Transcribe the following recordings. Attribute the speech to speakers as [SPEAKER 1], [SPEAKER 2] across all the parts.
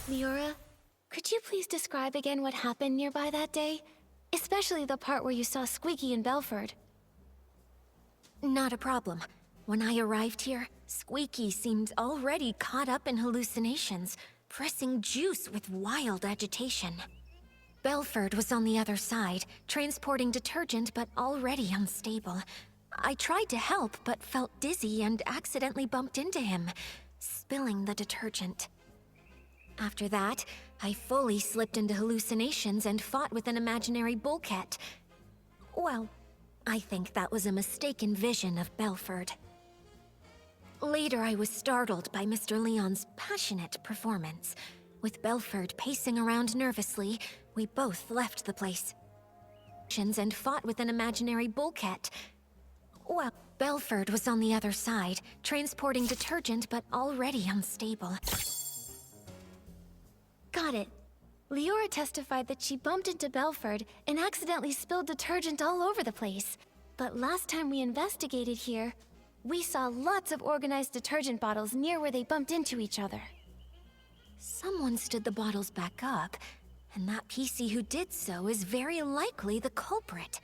[SPEAKER 1] Liora, could you please describe again what happened nearby that day? Especially the part where you saw Squeaky and Belford.
[SPEAKER 2] Not a problem. When I arrived here, Squeaky seemed already caught up in hallucinations, pressing juice with wild agitation. Belford was on the other side, transporting detergent but already unstable. I tried to help but felt dizzy and accidentally bumped into him, spilling the detergent. After that, I fully slipped into hallucinations and fought with an imaginary bullcat. Well, I think that was a mistaken vision of Belford. Later, I was startled by Mr. Leon's passionate performance. With Belford pacing around nervously, we both left the place and fought with an imaginary bullcat. Well, Belford was on the other side, transporting detergent but already unstable.
[SPEAKER 1] Got it. Liora testified that she bumped into Belford and accidentally spilled detergent all over the place. But last time we investigated here, we saw lots of organized detergent bottles near where they bumped into each other.
[SPEAKER 2] Someone stood the bottles back up, and that PC who did so is very likely the culprit.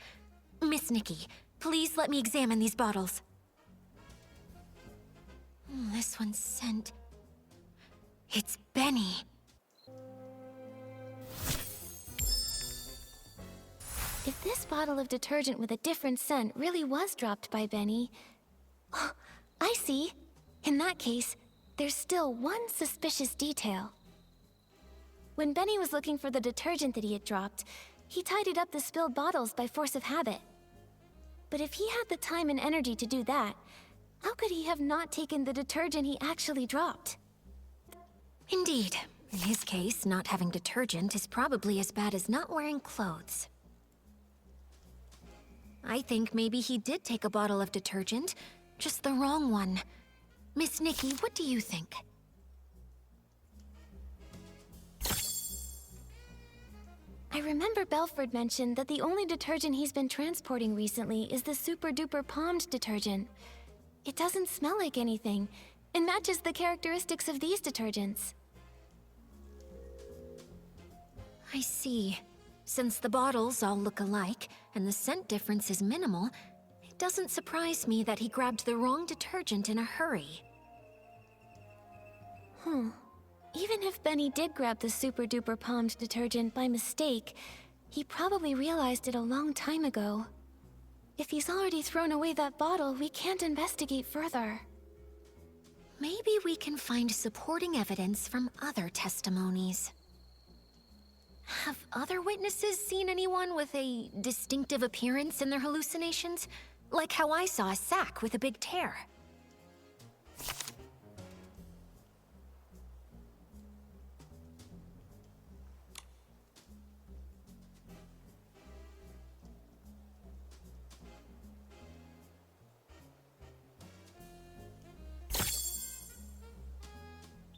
[SPEAKER 2] Miss Nikki, please let me examine these bottles. This one's scent. It's Benny.
[SPEAKER 1] If this bottle of detergent with a different scent really was dropped by Benny... Oh, I see. In that case, there's still one suspicious detail. When Benny was looking for the detergent that he had dropped, he tidied up the spilled bottles by force of habit. But if he had the time and energy to do that, how could he have not taken the detergent he actually dropped?
[SPEAKER 2] Indeed. In his case, not having detergent is probably as bad as not wearing clothes. I think maybe he did take a bottle of detergent, just the wrong one. Miss Nikki, what do you think?
[SPEAKER 1] I remember Belford mentioned that the only detergent he's been transporting recently is the super-duper palmed detergent. It doesn't smell like anything, and matches the characteristics of these detergents.
[SPEAKER 2] I see. Since the bottles all look alike, and the scent difference is minimal, it doesn't surprise me that he grabbed the wrong detergent in a hurry.
[SPEAKER 1] Even if Benny did grab the super-duper palmed detergent by mistake, he probably realized it a long time ago. If he's already thrown away that bottle, we can't investigate further.
[SPEAKER 2] Maybe we can find supporting evidence from other testimonies. Have other witnesses seen anyone with a distinctive appearance in their hallucinations? Like how I saw a sack with a big tear.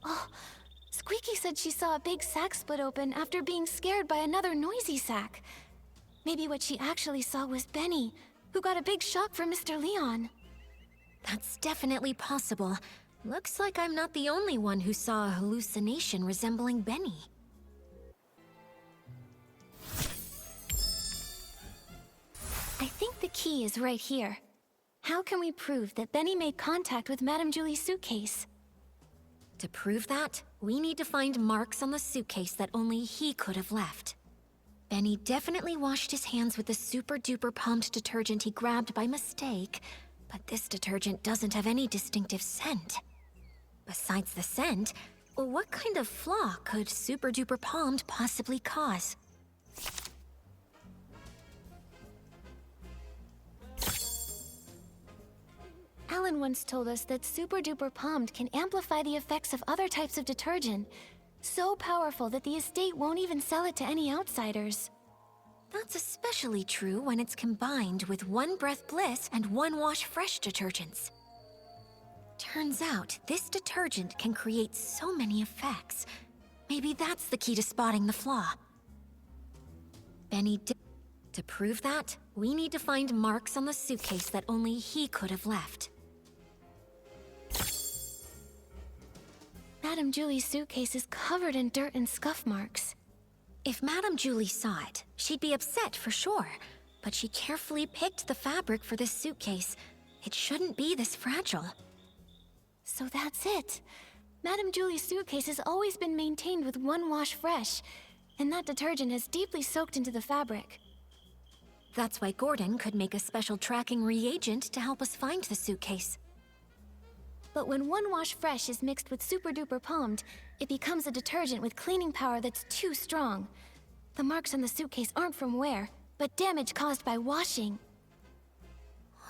[SPEAKER 1] Oh, Squeaky said she saw a big sack split open after being scared by another noisy sack. Maybe what she actually saw was Benny, who got a big shock from Mr. Leon.
[SPEAKER 2] That's definitely possible. Looks like I'm not the only one who saw a hallucination resembling Benny.
[SPEAKER 1] I think the key is right here. How can we prove that Benny made contact with Madame Julie's suitcase?
[SPEAKER 2] To prove that, we need to find marks on the suitcase that only he could have left. Benny definitely washed his hands with the super-duper pumped detergent he grabbed by mistake, but this detergent doesn't have any distinctive scent. Besides the scent, what kind of flaw could super-duper palmed possibly cause?
[SPEAKER 1] Alan once told us that super-duper palmed can amplify the effects of other types of detergent, so powerful that the estate won't even sell it to any outsiders.
[SPEAKER 2] That's especially true when it's combined with One Breath Bliss and One Wash Fresh detergents. Turns out, this detergent can create so many effects. Maybe that's the key to spotting the flaw. Benny did. To prove that, we need to find marks on the suitcase that only he could have left.
[SPEAKER 1] Madame Julie's suitcase is covered in dirt and scuff marks.
[SPEAKER 2] If Madame Julie saw it, she'd be upset for sure. But she carefully picked the fabric for this suitcase. It shouldn't be this fragile.
[SPEAKER 1] So that's it. Madame Julie's suitcase has always been maintained with one wash fresh, and that detergent has deeply soaked into the fabric.
[SPEAKER 2] That's why Gordon could make a special tracking reagent to help us find the suitcase.
[SPEAKER 1] But when one wash fresh is mixed with super duper palmed, it becomes a detergent with cleaning power that's too strong. The marks on the suitcase aren't from wear, but damage caused by washing.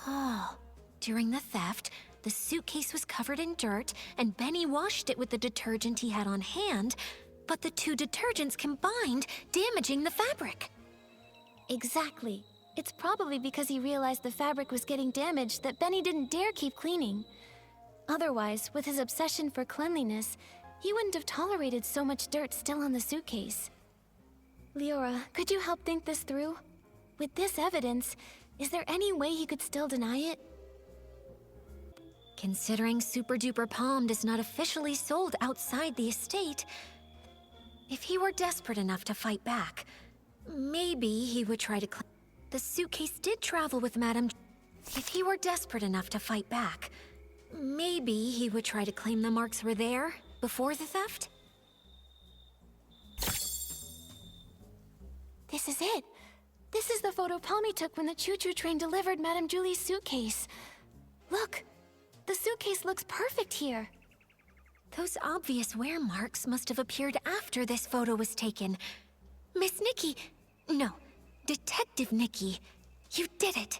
[SPEAKER 2] Oh, during the theft, the suitcase was covered in dirt, and Benny washed it with the detergent he had on hand, but the two detergents combined, damaging the fabric.
[SPEAKER 1] Exactly. It's probably because he realized the fabric was getting damaged that Benny didn't dare keep cleaning. Otherwise, with his obsession for cleanliness, he wouldn't have tolerated so much dirt still on the suitcase. Liora, could you help think this through? With this evidence, is there any way he could still deny it?
[SPEAKER 2] Considering Super Duper Palmed is not officially sold outside the estate, if he were desperate enough to fight back, maybe he would try to claim the suitcase did travel with Madame. If he were desperate enough to fight back, maybe he would try to claim the marks were there before the theft?
[SPEAKER 1] This is it. This is the photo Palmy took when the choo-choo train delivered Madame Julie's suitcase. Look, the suitcase looks perfect here.
[SPEAKER 2] Those obvious wear marks must have appeared after this photo was taken. Miss Nikki, no, Detective Nikki, you did it.